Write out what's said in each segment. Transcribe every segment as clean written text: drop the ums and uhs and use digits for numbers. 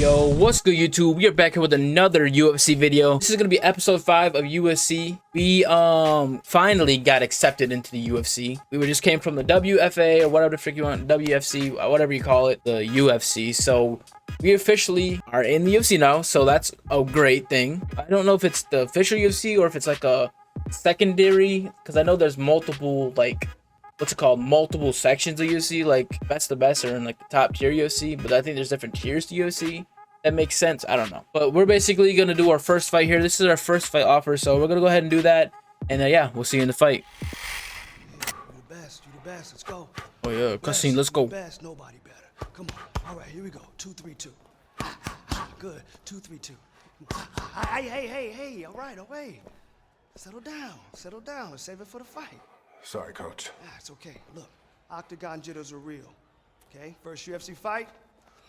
Yo, what's good, YouTube? We are back here with another UFC video. This is gonna be episode 5 of UFC. We finally got accepted into the UFC. We just came from the WFA or whatever the frick you want, WFC, whatever you call it, the UFC. So we officially are in the UFC now, so that's a great thing. I don't know if it's the official UFC or if it's like a secondary, because I know there's multiple, like, what's it called, multiple sections of UFC, like best the best are in like the top tier UFC, but I think there's different tiers to UFC. That makes sense. I don't know, but we're basically gonna do our first fight here. This is our first fight offer, so we're gonna go ahead and do that, and yeah, we'll see you in the fight. You the best, let's go. Oh yeah, cutscene, let's go. Best, nobody better. Come on. All right, here we go. 2-3-2. Good. 2-3-2. Hey. All right, away. Settle down. Let's save it for the fight. Sorry, coach. It's okay. Look, octagon jitters are real. Okay? First UFC fight,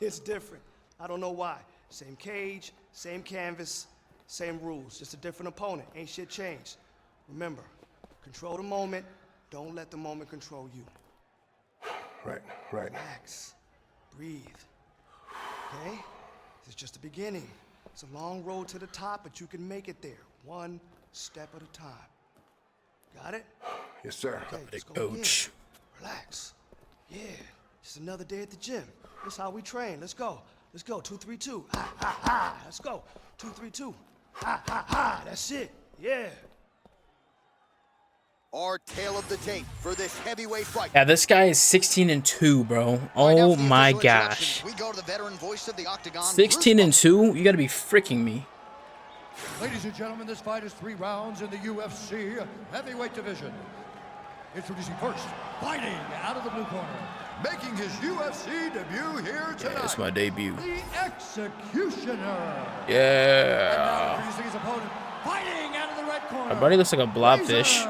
it's different. I don't know why. Same cage, same canvas, same rules. Just a different opponent. Ain't shit changed. Remember, control the moment. Don't let the moment control you. Right. Relax. Breathe. Okay? This is just the beginning. It's a long road to the top, but you can make it there. One step at a time. Got it? Yes, sir. Okay, let's go Coach. again. Relax. Yeah, just another day at the gym. This is how we train. Let's go. 2-3-2. Ha. Let's go. 2-3-2. Ha. That's it. Yeah. Our tale of the tape for this heavyweight fight. Yeah, this guy is 16-2, bro. Oh my gosh. We go to the veteran voice of the octagon. 16-2? You gotta be freaking me. Ladies and gentlemen, this fight is 3 rounds in the UFC heavyweight division. Introducing first, fighting out of the blue corner, making his UFC debut here tonight. Yeah, it's my debut. The Executioner. Yeah. And now introducing his opponent, fighting out of the red corner. My buddy looks like a blobfish.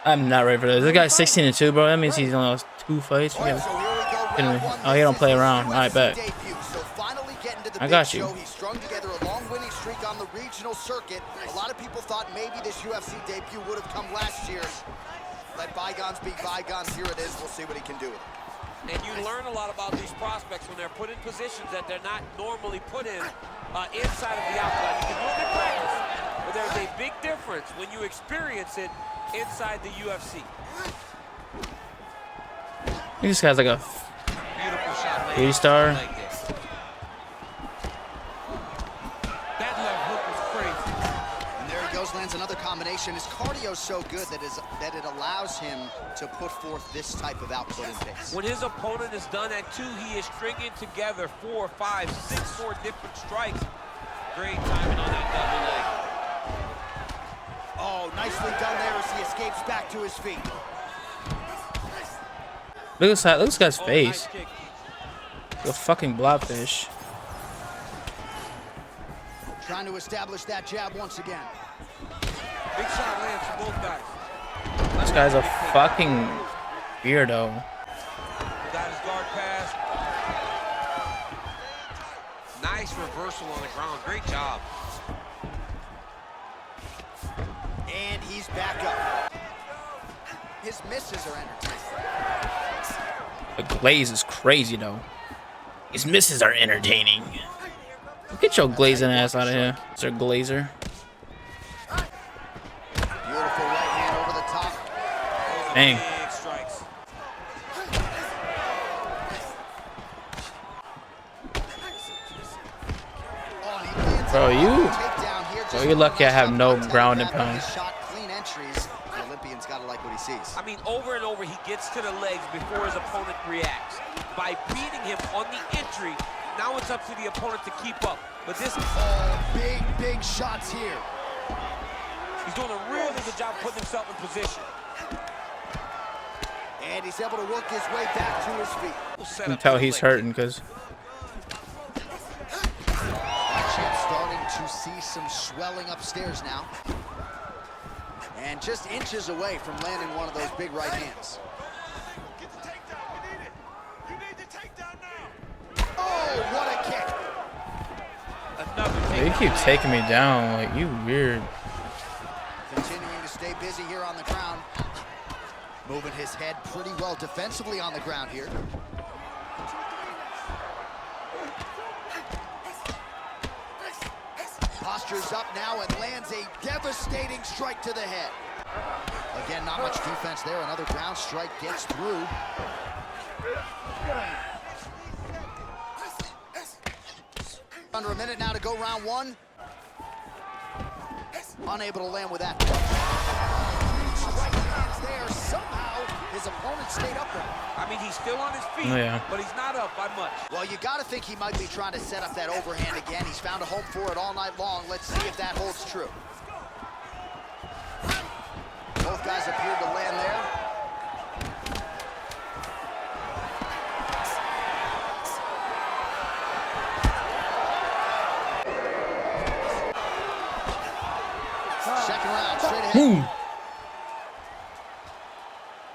I'm not ready for this. This guy's 16-2, bro. That means he's only lost 2 fights. So here we go. Oh, he don't play around. All right, bet. So finally getting to the I got you. show. He strung together a long winning streak on the regional circuit. A lot of people thought maybe this UFC debut would have come last year. Let bygones be bygones. Here it is. We'll see what he can do with it. And you learn a lot about these prospects when they're put in positions that they're not normally put in inside of the octagon. You can do it in practice, but there's a big difference when you experience it inside the UFC. This guy's like a Beautiful shot. 3-star. Like that left hook was crazy. And there he goes, lands another combination. His cardio's so good that it allows him to put forth this type of output and pace. When his opponent is done at 2, he is stringing together 4, 5, 6 more different strikes. Great timing on that double leg. Oh, nicely done there as he escapes back to his feet. Look at this guy's face. Nice kick. Like a fucking blobfish. Trying to establish that jab once again. Big shot lands for both guys. This guy's a fucking weirdo. Got his guard pass. Nice reversal on the ground. Great job. And he's back up. His misses are entertaining. The glaze is crazy, though. His misses are entertaining. Get your glazing ass out of here, Sir Glazer. Beautiful right hand over the top. Dang. Big strikes. Oh, and he lands Bro, a you- takedown here, just you're lucky I have one no shot ground and contact. pound. Shot, clean entries. The Olympian's got to like what he sees. I mean, over and over, he gets to the legs before his opponent reacts. By beating him on the entry, now it's up to the opponent to keep up. But this, Big shots here. he's doing a really good job putting himself in position. And he's able to work his way back to his feet. You can tell he's hurting because Champ starting to see some swelling upstairs now. And just inches away from landing one of those big right hands. Get the takedown, you need it. You need the takedown now. Oh, what a kick. Another you keep taking me down. Like, you weird. Continuing to stay busy here on the ground. Moving his head pretty well defensively on the ground here. shoulders up now and lands a devastating strike to the head. Again, not much defense there. Another ground strike gets through. Under a minute now to go round one. Unable to land with that. Strike lands there. Somehow his opponent stayed upright. I mean, he's still on his feet, but he's not up by much. Well, you got to think he might be trying to set up that overhand again. He's found a home for it all night long. Let's see if that holds true. Both guys appeared to land there. Second round, straight ahead.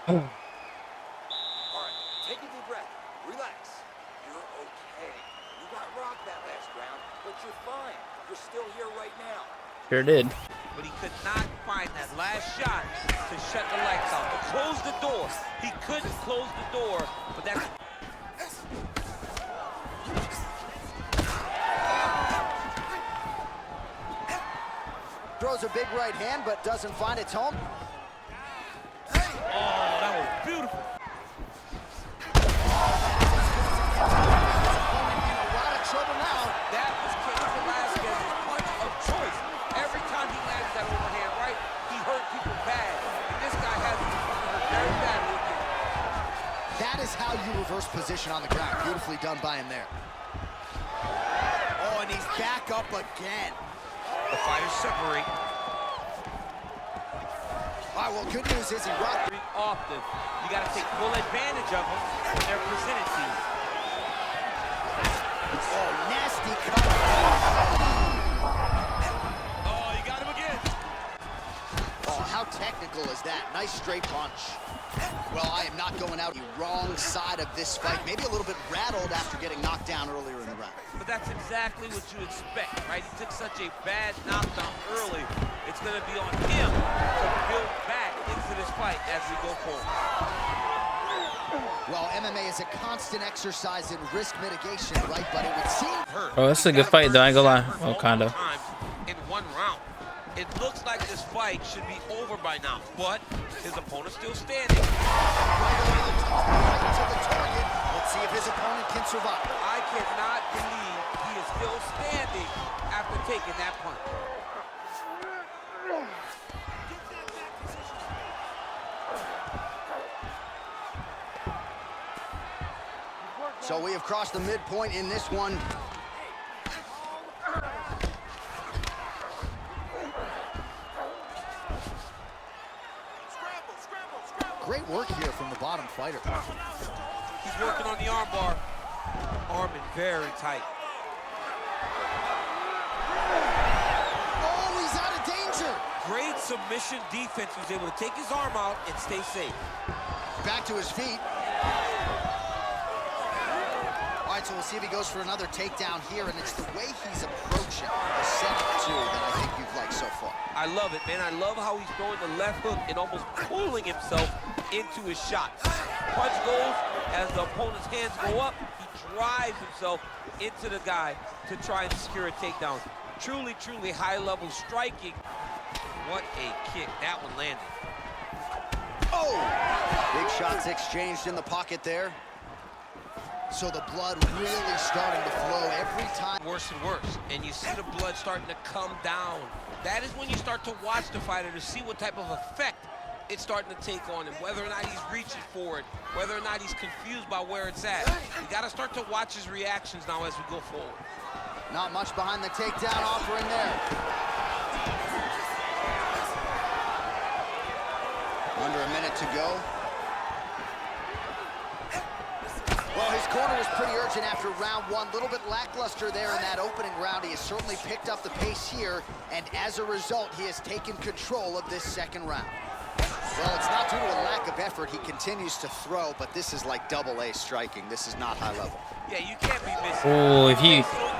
All right, take a deep breath. Relax. You're okay. You got rocked that last round, but you're fine. You're still here right now. Sure did. But he could not find that last shot to shut the lights out, to close the door. He couldn't close the door, but that's... Throws a big right hand, but doesn't find its home. Oh, that was beautiful. In a lot of trouble now. That was Cain Velasquez's punch of choice. Every time he lands that overhand right, he hurt people bad. And this guy has hurt very badly again. That is how you reverse position on the ground. Beautifully done by him there. Oh, and he's back up again. The fighters separate. All right, well, good news is he rocked. Often, you got to take full advantage of them when they're presented to you. Oh, nasty cut. Oh, you got him again. Oh, how technical is that? Nice straight punch. Well, I am not going out the wrong side of this fight. Maybe a little bit rattled after getting knocked down earlier in the round. But that's exactly what you expect, right? He took such a bad knockdown early. It's going to be on him to build back into this fight as we go forward. Well, MMA is a constant exercise in risk mitigation, right? But it would seem... Oh, that's a good fight, though. I ain't gonna lie. Well, kind of. In one round. It looks like this fight should be over by now, but his opponent's still standing. Right away to the target. Let's see if his opponent can survive. I cannot believe he is still standing after taking that punch. So we have crossed the midpoint in this one. Great work here from the bottom fighter. He's working on the armbar. Arming very tight. Oh, he's out of danger. Great submission defense. He was able to take his arm out and stay safe. Back to his feet. All right, so we'll see if he goes for another takedown here, and it's the way he's approaching the setup, too, that I think you've liked so far. I love it, man. I love how he's throwing the left hook and almost pulling himself into his shots. Punch goes, as the opponent's hands go up, he drives himself into the guy to try and secure a takedown. Truly, truly high-level striking. What a kick. That one landed. Oh! Big shots exchanged in the pocket there. So the blood really starting to flow every time. Worse and worse. And you see the blood starting to come down. That is when you start to watch the fighter to see what type of effect it's starting to take on him, whether or not he's reaching for it, whether or not he's confused by where it's at. You got to start to watch his reactions now as we go forward. Not much behind the takedown offering there. Under a minute to go. Well, his corner was pretty urgent after round one. A little bit lackluster there in that opening round. He has certainly picked up the pace here, and as a result, he has taken control of this second round. Well, it's not due to a lack of effort. He continues to throw, but this is like double-A striking. This is not high level. Yeah, you can't be missing. Oh,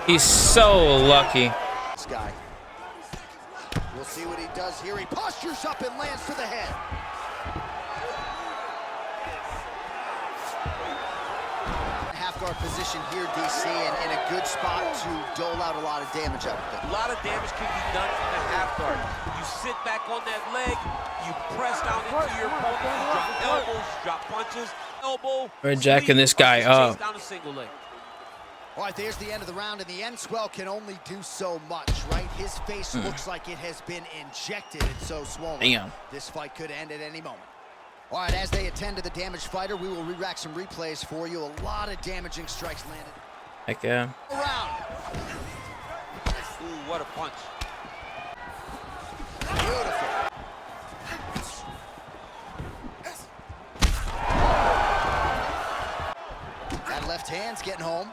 he's so lucky. This guy. We'll see what he does here. He postures up and lands to the head. guard position here, DC, and in a good spot to dole out a lot of damage out of it. A lot of damage can be done from the half guard. You sit back on that leg, you press down into your opponent, you drop elbows, you drop punches, elbow. We're jacking this guy up. Down a single leg. All right, there's the end of the round, and the end swell can only do so much, right? His face looks like it has been injected. It's so swollen. Damn. This fight could end at any moment. All right, as they attend to the damaged fighter, we will re-rack some replays for you. A lot of damaging strikes landed. Heck yeah. Around. Ooh, what a punch. Beautiful. That left hand's getting home.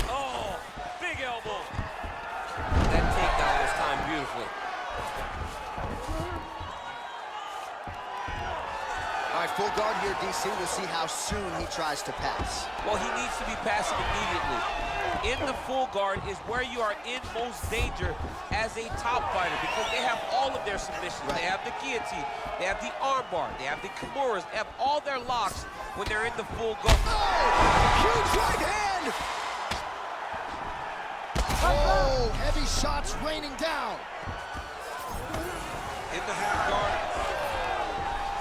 Oh, big elbow. That takedown was timed beautifully. All right, full guard here, DC. We'll see how soon he tries to pass. Well, he needs to be passing immediately. In the full guard is where you are in most danger as a top fighter because they have all of their submissions. Right. They have the guillotine, they have the armbar, they have the kimuras, they have all their locks when they're in the full guard. Oh, huge right hand! Oh, heavy shots raining down. In the half guard.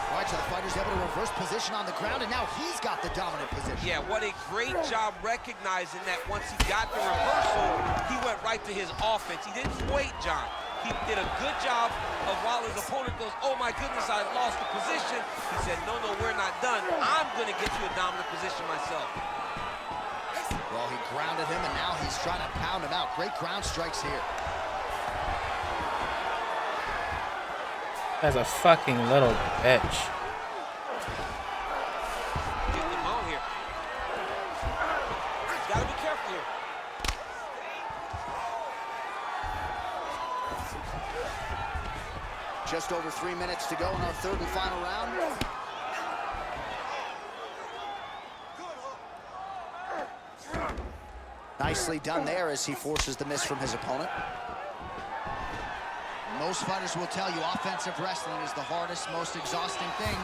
All right, so the fighter's able to reverse position on the ground, and now he's got the dominant position. Yeah, what a great job recognizing that once he got the reversal, he went right to his offense. He didn't wait, John. He did a good job of while his opponent goes, oh my goodness, I lost the position. He said, no, we're not done. I'm going to get you a dominant position myself. Well, he grounded him, and now he's trying to pound him out. Great ground strikes here. That's a fucking little bitch. Getting him out here. He's got to be careful here. Just over 3 minutes to go in our third and final round. Nicely done there as he forces the miss from his opponent. Most fighters will tell you offensive wrestling is the hardest, most exhausting thing.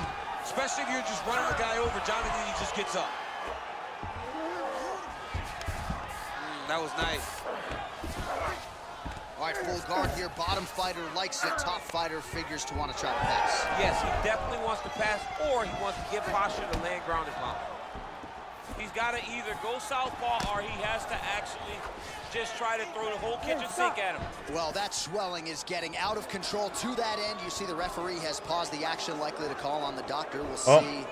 Especially if you're just running the guy over, John, and then he just gets up. That was nice. All right, full guard here. Bottom fighter likes it. Top fighter figures to want to try to pass. Yes, he definitely wants to pass, or he wants to get posture to land ground and pound. He's got to either go southpaw or he has to actually just try to throw the whole kitchen sink at him. Well, that swelling is getting out of control. To that end, you see the referee has paused the action, likely to call on the doctor. We'll see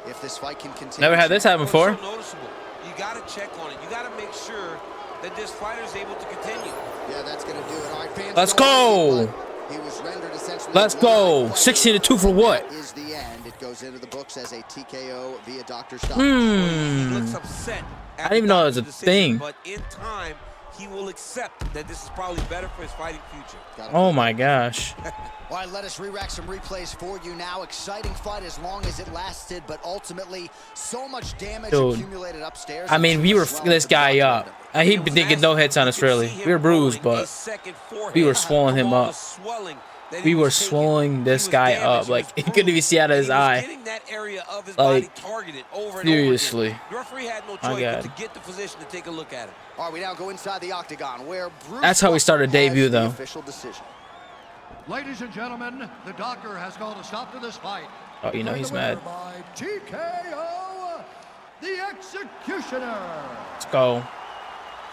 if this fight can continue. Never had this happen before. It's so noticeable. You got to check on it. You got to make sure that this fighter is able to continue. Yeah, that's going to do it. All right, fans, let's go. He was rendered essentially. Let's go. 16-2 for what? Is the end. It goes into the books as a TKO via doctor stop. He looks upset. I didn't even know it was a thing. But in time, he will accept that this is probably better for his fighting future. Oh my gosh. All right, let us re-rack some replays for you now. Exciting fight as long as it lasted, but ultimately so much damage accumulated upstairs. I mean, we were this guy up. He didn't get no hits on us really. We were bruised, but we were swelling him up. We were swelling this guy up. Like, he couldn't even see out of his eye. Like, seriously. The referee had no choice but to get the position to take a look at it. All right, we now go inside the octagon where Bruce that's how we started debut, though. Official decision. Ladies and gentlemen, the doctor has called a stop to this fight. Oh, you know he's mad. By TKO, the Executioner. Let's go.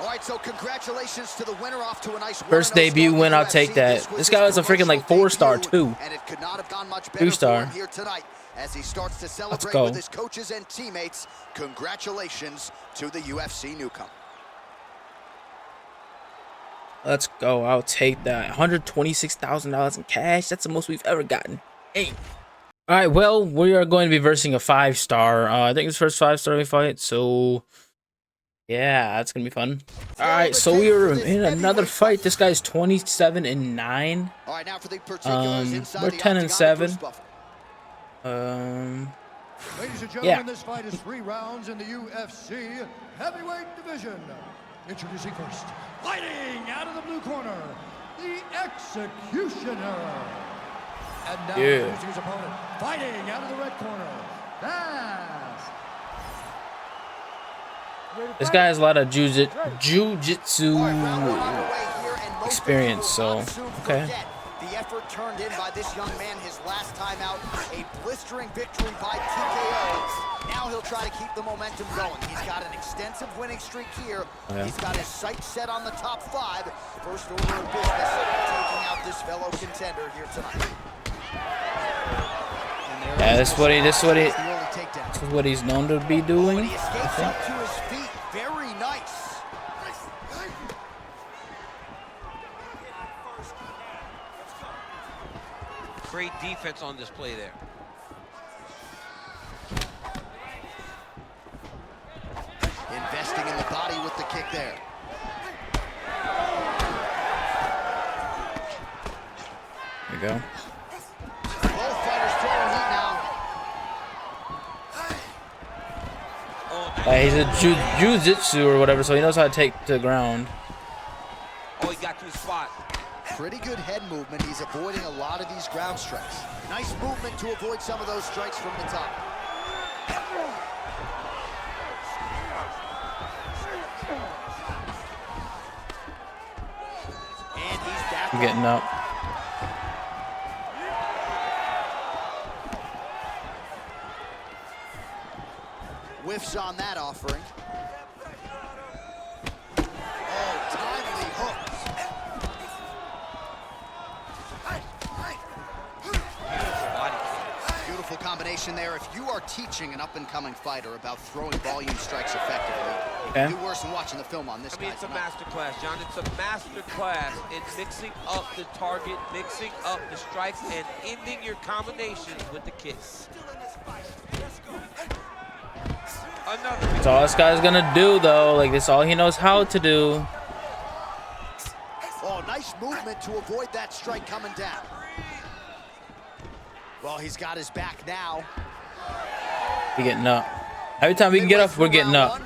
All right, so congratulations to the winner, off to a nice first debut win. I'll take that. This guy was a freaking like 4-star too. And it could not have gone much better 3-star. for him here tonight as he starts to celebrate with his coaches and teammates. Congratulations to the UFC newcomer. Let's go. I'll take that. $126,000 in cash. That's the most we've ever gotten. Hey. All right. Well, we are going to be versing a 5-star. I think it's the first 5-star fight. So, yeah, that's gonna be fun. All right. So we are in another fight. This guy's 27-9. All right, now for the particulars inside we're the 10-7. Ladies and gentlemen, this fight is 3 rounds in the UFC heavyweight division. Introducing first, fighting out of the blue corner, the Executioner. And now Yeah. introducing his opponent, fighting out of the red corner. That's This guy has a lot of jujitsu Round one underway here, and most of you experience, will so not soon okay. forget the effort turned in by this young man his last time out, a blistering victory by TKO. Now he'll try to keep the momentum going. He's got an extensive winning streak here. Yeah. He's got his sights set on the top 5. First order of business, taking out this fellow contender here tonight. Yeah, this is what That's the early takedown. this is what he's known to be And doing. he I escapes think. up to his feet. Very nice. Great defense on this play there. Investing in the body with the kick there. There you go. Both fighters throwing heat now. He's a jujitsu or whatever, so he knows how to take to the ground. Oh, he got to his spot. Pretty good head movement. He's avoiding a lot of these ground strikes. Nice movement to avoid some of those strikes from the top. And he's back I'm getting up. Whiffs on that offering. Oh, timely hooks. Beautiful combination there. If you are teaching an up-and-coming fighter about throwing volume strikes effectively, you can do worse than watching the film on this I mean, guy it's a tonight. master class, John. It's a master class in mixing up the target, mixing up the strikes, and ending your combinations with the kicks. Another. That's all this guy's gonna do, though. Like, that's all he knows how to do. Oh, nice movement to avoid that strike coming down. Well, he's got his back now. He's getting up. Every time we can get up, we're getting up.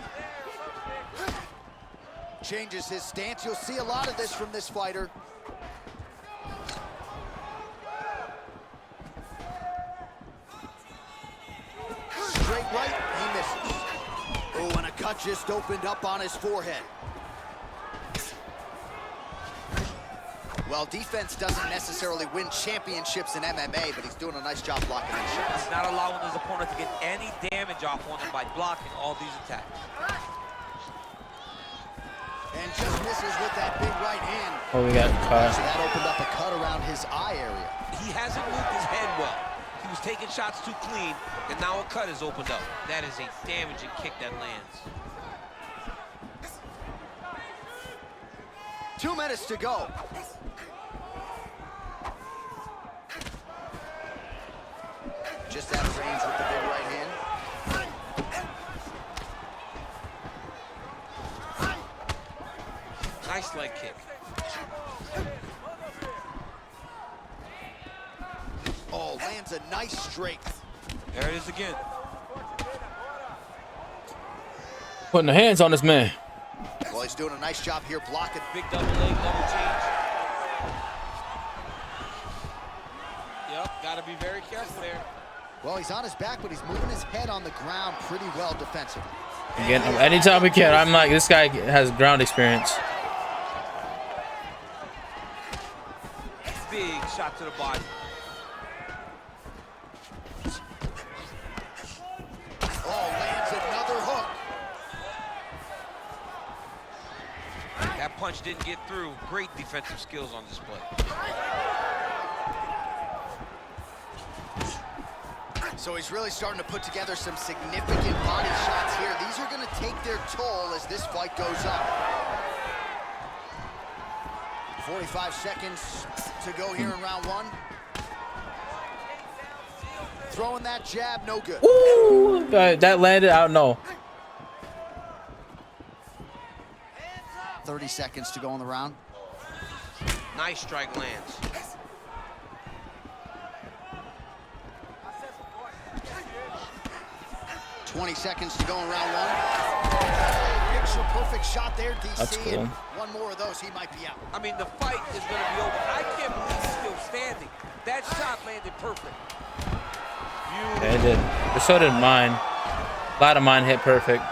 Changes his stance. You'll see a lot of this from this fighter. Straight right, he misses. Oh, and a cut just opened up on his forehead. Well, defense doesn't necessarily win championships in MMA, but he's doing a nice job blocking these shots. He's not allowing his opponent to get any damage off on him by blocking all these attacks. And just misses with that big right hand. Oh, we got So caught. that opened up a cut around his eye area. He hasn't moved his head well. He was taking shots too clean, and now a cut has opened up. That is a damaging kick that lands. 2 minutes to go. Just out of range with the big right hand. Nice leg kick. Oh, lands a nice straight. There it is again. Putting the hands on this man. Well, he's doing a nice job here blocking. Big double leg, double change. Yep, gotta be very careful there. Well, he's on his back, but he's moving his head on the ground pretty well defensively. Again, anytime we can, I'm like, this guy has ground experience. Big shot to the body. Oh, lands another hook. That punch didn't get through. Great defensive skills on display. So he's really starting to put together some significant body shots here. These are going to take their toll as this fight goes up. 45 seconds to go here in round one. Throwing that jab, no good. Ooh, that landed. I don't know. 30 seconds to go in the round. Nice strike lands. $20 seconds to go in round one. Picture perfect shot there, DC. That's cool. And one more of those, he might be out. I mean, the fight is going to be over. I can't believe he's still standing. That shot landed perfect. Yeah, it did. But so did mine. A lot of mine hit perfect.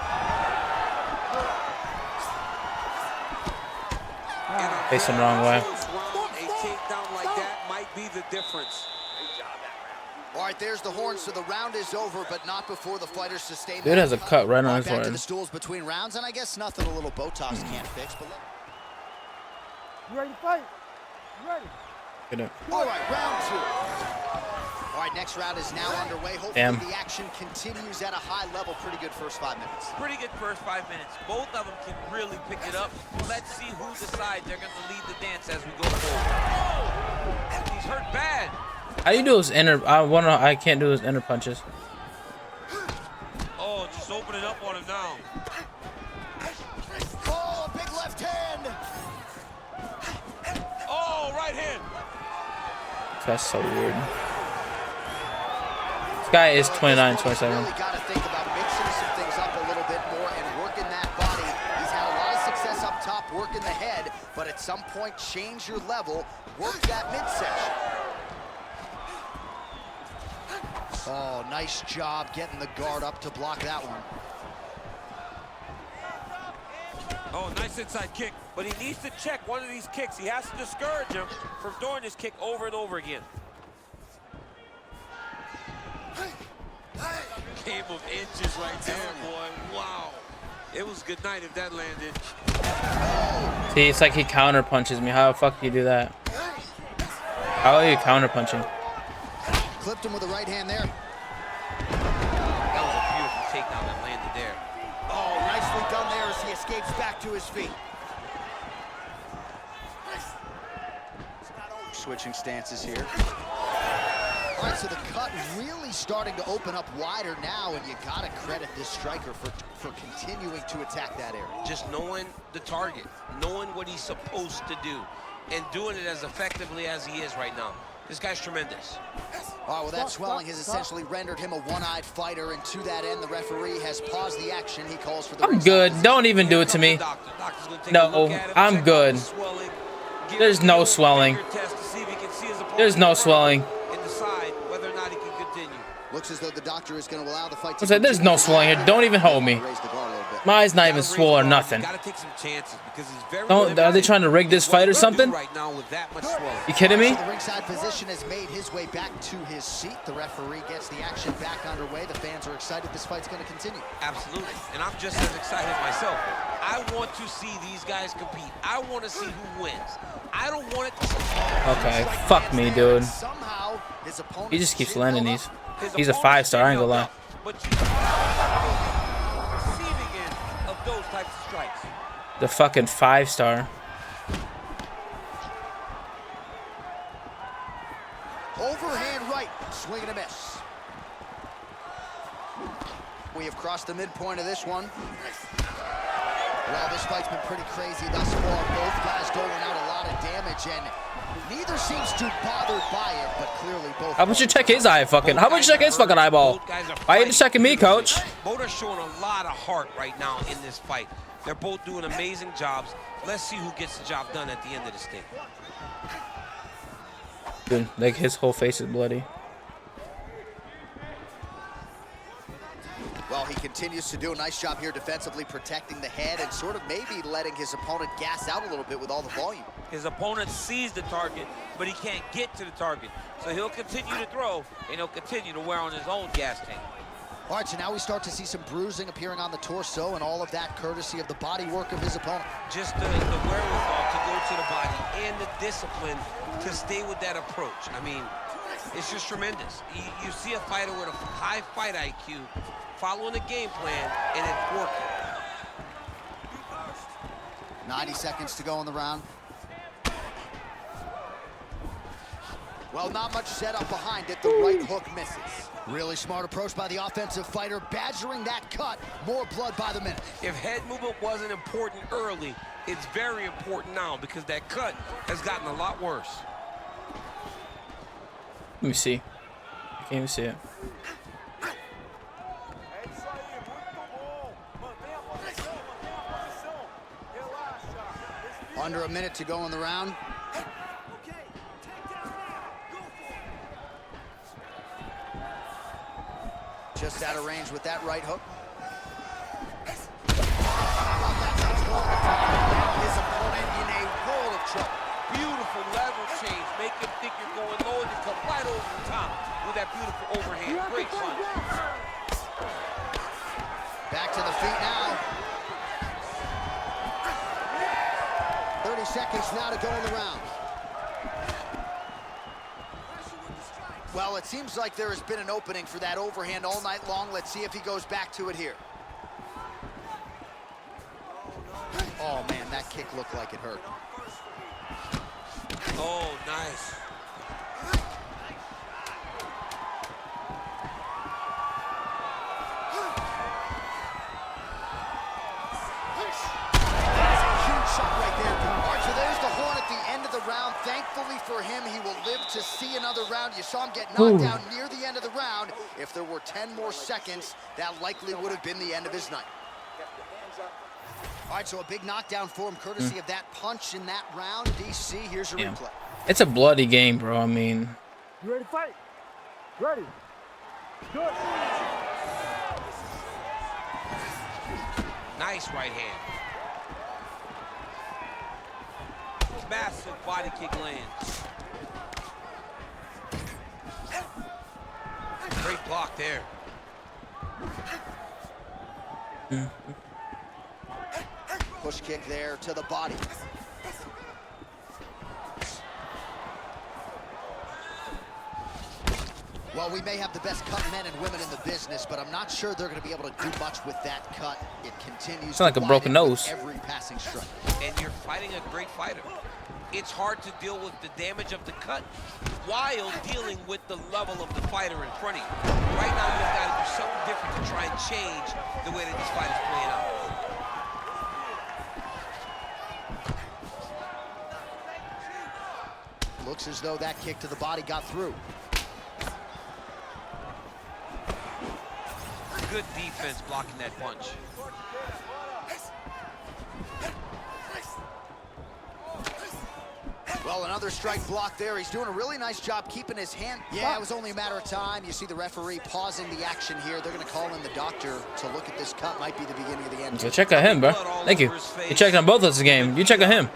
Facing the wrong way. A takedown like that might be the difference. All right, there's the horn, so the round is over, but not before the fighters sustain. Dude has a cut right on his back to forehead. the stools between rounds, and I guess nothing a little Botox can't fix. But You ready to fight? You ready? all right, round 2. All right, next round is now underway. Hopefully the action continues at a high level. Pretty good first 5 minutes. Pretty good first 5 minutes. Both of them can really pick it up. Let's see who decides they're going to lead the dance as we go forward. He's hurt bad. How do you do his inner? I can't do his inner punches. Oh, just opening up on him now. Oh, a big left hand. Oh, right hand. That's so weird. This guy is 29, 27. Really got to think about mixing some things up a little bit more and working that body. He's had a lot of success up top, working the head, but at some point, change your level, work that midsection. Oh, nice job getting the guard up to block that one. Oh, nice inside kick, but he needs to check one of these kicks. He has to discourage him from throwing this kick over and over again. Game of inches right there, boy. Wow. It was good night if that landed. See, it's like he counter punches me. How the fuck do you do that? How are you counter punching? Clipped him with the right hand there. That was a beautiful takedown that landed there. Oh, nicely done there as he escapes back to his feet. Switching stances here. All right, so the cut really starting to open up wider now, and you gotta credit this striker for continuing to attack that area. Just knowing the target, knowing what he's supposed to do, and doing it as effectively as he is right now. This guy's tremendous. All right, well, that swelling has essentially rendered him a one-eyed fighter, and to that end, the referee has paused the action. He calls for the I'm good. Don't even do it to me. No, I'm good. There's no swelling. There's no swelling. And decide whether or not he can continue. Looks as though the doctor is going to allow the fight to I said, there's no swelling here. Don't even hold me. raise the guard a little bit. My eye's not even swollen or nothing. Gotta take some chances because he's very Are they trying to rig this fight or something? right now with that much swelling. You kidding me? So the ringside position has made his way back to his seat. The referee gets the action back underway. The fans are excited. This fight's going to continue. Absolutely. And I'm just as excited myself. I want to see these guys compete. I want to see who wins. I don't want it to... Okay, fuck me, dude. Somehow, his opponent He just keeps landing these. He's a 5-star, I ain't gonna lie. But you receiving end of those types of strikes. The fucking 5-star. Overhand right, swing and a miss. We have crossed the midpoint of this one. Well, this fight's been pretty crazy thus far. Both guys doling out a lot of damage, and neither seems too bothered by it, but clearly both... How about you check his eye fucking? How about you check his fucking eyeball? Why are you checking me, coach? Both are showing a lot of heart right now in this fight. They're both doing amazing jobs. Let's see who gets the job done at the end of this thing. Dude, like his whole face is bloody. Well, he continues to do a nice job here defensively, protecting the head and sort of maybe letting his opponent gas out a little bit with all the volume. His opponent sees the target, but he can't get to the target. So he'll continue to throw, and he'll continue to wear on his own gas tank. All right, so now we start to see some bruising appearing on the torso, and all of that courtesy of the body work of his opponent. Just the wherewithal to go to the body and the discipline to stay with that approach. I mean, it's just tremendous. You see a fighter with a high fight IQ following a game plan, and it's working. 90 seconds to go in the round. Well, not much setup behind it. The right hook misses. Really smart approach by the offensive fighter, badgering that cut. More blood by the minute. If head movement wasn't important early, it's very important now because that cut has gotten a lot worse. Let me see. I can't even see it. Under a minute to go in the round. Just out of range with that right hook. His opponent in a world of trouble. Beautiful level change. Make him think you're going low and you come right over the top with that beautiful overhand. Great punch. Back to the feet now. 30 seconds now to go in the round. Well, it seems like there has been an opening for that overhand all night long. Let's see if he goes back to it here. Oh, man, that kick looked like it hurt. Oh, nice. Thankfully for him, he will live to see another round. You saw him get knocked down near the end of the round. If there were 10 more seconds, that likely would have been the end of his night. All right, so a big knockdown for him, courtesy of that punch in that round. DC, here's your replay. It's a bloody game, bro. I mean, You ready to fight? Ready. Good. Nice right hand. Massive body kick lands. Great block there. Push kick there to the body. Well, we may have the best cut men and women in the business, but I'm not sure they're going to be able to do much with that cut. It continues it's like a broken nose. Every passing strike. And you're fighting a great fighter. It's hard to deal with the damage of the cut while dealing with the level of the fighter in front of you. Right now, you've got to do something different to try and change the way that this fight is playing out. Looks as though that kick to the body got through. Good defense blocking that punch. Well, another strike block there. He's doing a really nice job keeping his hand. Yeah, it was only a matter of time. You see the referee pausing the action here. They're going to call in the doctor to look at this cut. Might be the beginning of the end. So check on him, bro. Thank you. You checked on both of us the game. You check on him.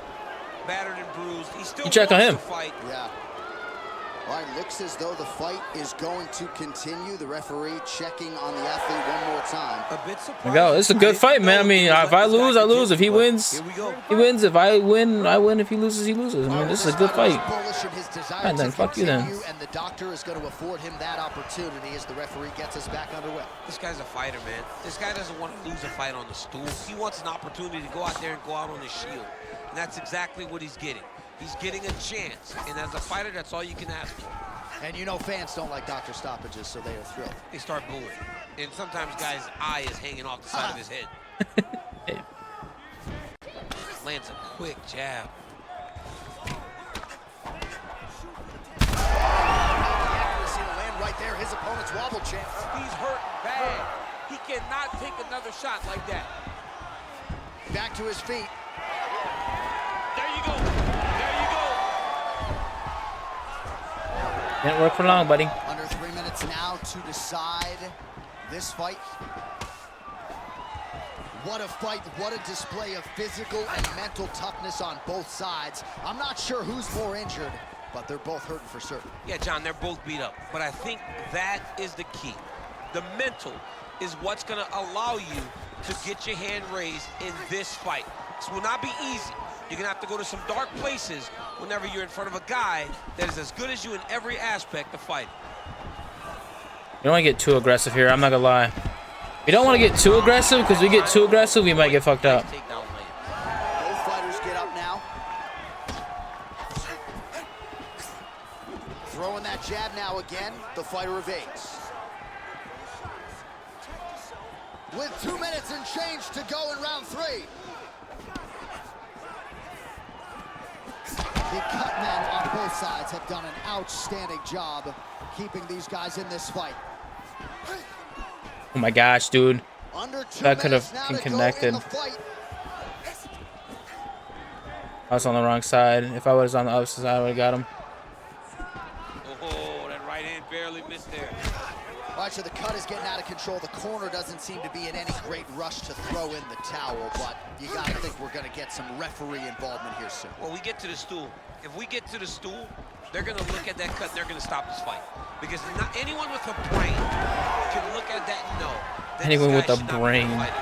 Battered and bruised. He still you check on him. Fight. Yeah. All right, looks as though the fight is going to continue. The referee checking on the athlete one more time. A bit surprised. There we go. It's a good fight, man. I mean, if I lose, I lose. If he wins, he wins. If I win, I win. If he loses, he loses. I mean, this is a good fight. Right, then, fuck you then. And the doctor is going to afford him that opportunity as the referee gets us back underway. This guy's a fighter, man. This guy doesn't want to lose a fight on the stool. He wants an opportunity to go out there and go out on his shield. And that's exactly what he's getting. He's getting a chance. And as a fighter, that's all you can ask for. And you know fans don't like doctor stoppages, so they are thrilled. They start booing. And sometimes guys' eye is hanging off the side of his head. Lands a quick jab. Accuracy to land right there. His opponent's wobble chance. He's hurt bad. He cannot take another shot like that. Back to his feet. There you go. There you go. Didn't work for long, buddy. Under 3 minutes now to decide this fight. What a fight, what a display of physical and mental toughness on both sides. I'm not sure who's more injured, but they're both hurting for certain. Yeah, John, they're both beat up. But I think that is the key. The mental is what's going to allow you to get your hand raised in this fight. This will not be easy. You're going to have to go to some dark places whenever you're in front of a guy that is as good as you in every aspect of fighting. You don't want to get too aggressive here. I'm not going to lie. You don't want to get too aggressive because we get too aggressive, we might get fucked up. Both fighters get up now. Throwing that jab now again. The fighter evades. With 2 minutes and change to go in round 3. The cut men on both sides have done an outstanding job keeping these guys in this fight. Oh my gosh, dude. Under 2 That could have minutes been now to connected. go in the fight. I was on the wrong side. If I was on the other side, I would have got him. Oh, that right hand barely missed there. All right, so the cut is getting out of control. The corner doesn't seem to be in any great rush to throw in the towel, but you gotta think we're gonna get some referee involvement here soon. Well, we get to the stool. If we get to the stool, they're gonna look at that cut and they're gonna stop this fight. Because not anyone with a brain can look at that and know that Anyone with a this guy should not be brain. fighting.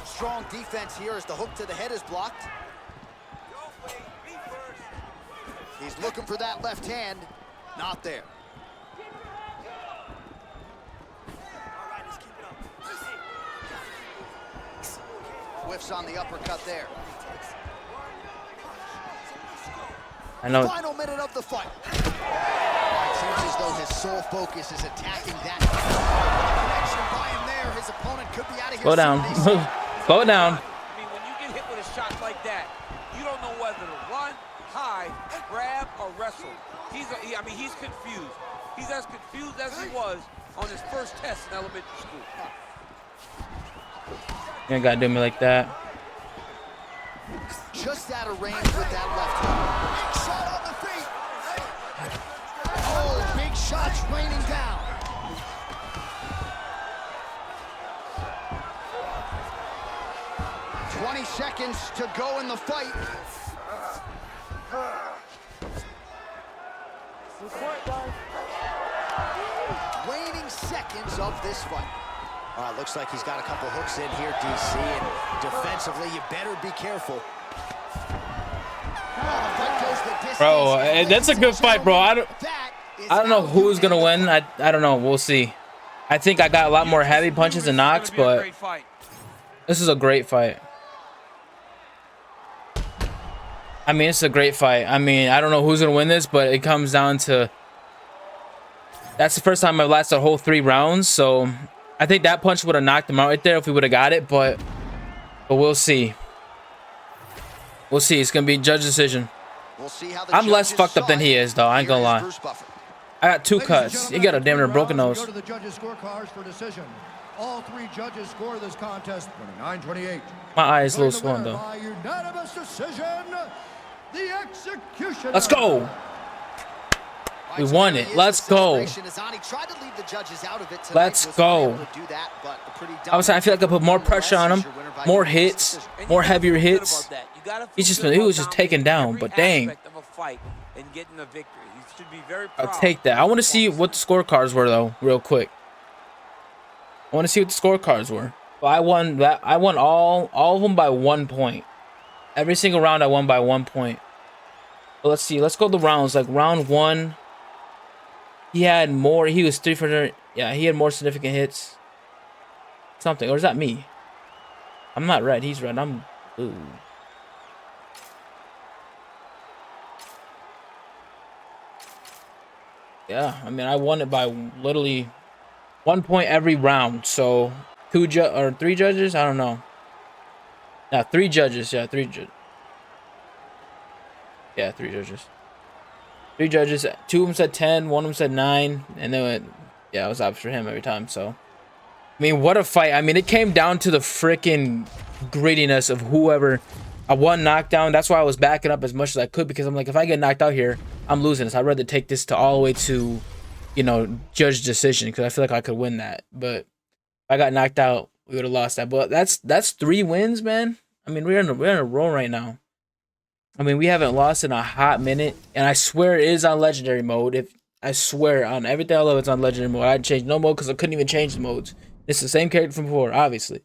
Strong defense here as the hook to the head is blocked. He's looking for that left hand. Not there. Whiffs on the uppercut there. I know. Final minute of the fight. It seems as though his sole focus is attacking that connection by him there. His opponent could be out of here. Slow down. Slow down. I mean, when you get hit with a shot like that, you don't know whether to run, hide, grab, or wrestle. He's confused. He's as confused as he was on his first test in elementary school. You ain't gotta do me like that. Just out of range with that left hook. Shot on the feet. Oh, big shots raining down. "20 seconds to go in the fight." Waning seconds of this fight. Looks like he's got a couple hooks in here, DC, and defensively, you better be careful. Bro, that's a good fight, bro. I don't know who's gonna win. I don't know. We'll see. I think I got a lot more heavy punches and knocks, but this is a great fight. I mean, it's a great fight. I mean, I don't know who's gonna win this, but it comes down to that's the first time I've lasted a whole 3 rounds, so I think that punch would have knocked him out right there if we would have got it, but we'll see. We'll see. It's gonna be judge decision. We'll see how the I'm less judges fucked up than saw he it. is, though. I ain't gonna Here is lie. Bruce Buffer. I got 2 Ladies and cuts. You gentlemen, got a damn near after broken 3 nose. rounds, we go to the judges' scorecards for decision. All 3 judges score this contest 29-28. My eye is a little Declaring swollen, the though. winner by unanimous decision, the executioner. Let's go. We won it. Let's go. Let's go. I feel like I put more pressure on him, more hits, more heavier hits. He was just taken down, but dang. I'll take that. I want to see what the scorecards were, though, real quick. I want to see what the scorecards were. Well, I won that. I won all of them by 1 point. Every single round I won by 1 point. But let's see. Let's go the rounds. Like round 1, he had more. He was 3 for. Yeah, he had more significant hits. Something. Or is that me? I'm not red. He's red. I'm blue. Yeah, I mean, I won it by literally 1 point every round. So 3 judges. I don't know. Yeah, 3 judges. Yeah, 3 judges. Yeah, 3 judges. 3 judges. 2 of them said 10. 1 of them said 9. And then yeah, it was up for him every time. So I mean, what a fight. I mean, it came down to the freaking grittiness of whoever. I won knockdown. That's why I was backing up as much as I could, because I'm like, if I get knocked out here, I'm losing this. I'd rather take this to all the way to, you know, judge decision, because I feel like I could win that. But if I got knocked out, we would have lost that. But that's 3 wins, man. I mean, we're in a row right now. I mean, we haven't lost in a hot minute, and I swear it is on legendary mode. I swear on everything I love, it's on legendary mode. I didn't change no mode because I couldn't even change the modes. It's the same character from before, obviously.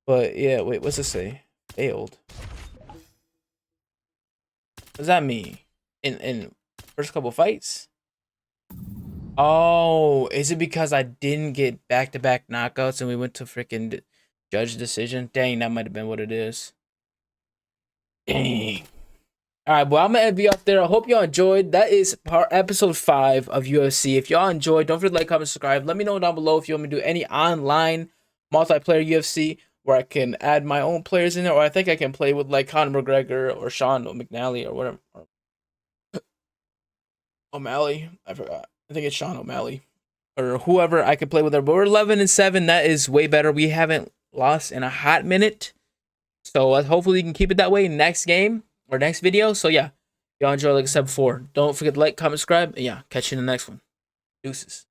But yeah, wait, what's it say? Failed. What does that mean? In first couple fights? Oh, is it because I didn't get back-to-back knockouts and we went to freaking judge decision? Dang, that might have been what it is. Dang. All right, well, I'm gonna be up there. I hope y'all enjoyed. That is episode 5 of UFC. If y'all enjoyed, don't forget to like, comment, subscribe. Let me know down below if you want me to do any online multiplayer UFC where I can add my own players in there, or I think I can play with like Conor McGregor or Sean McNally or whatever. O'Malley, I forgot. I think it's Sean O'Malley or whoever I could play with there. But we're 11-7. That is way better. We haven't lost in a hot minute, so hopefully we can keep it that way next game or next video. So yeah, Y'all enjoy, like I said before. Don't forget to like, comment, subscribe. And yeah, catch you in the next one. Deuces.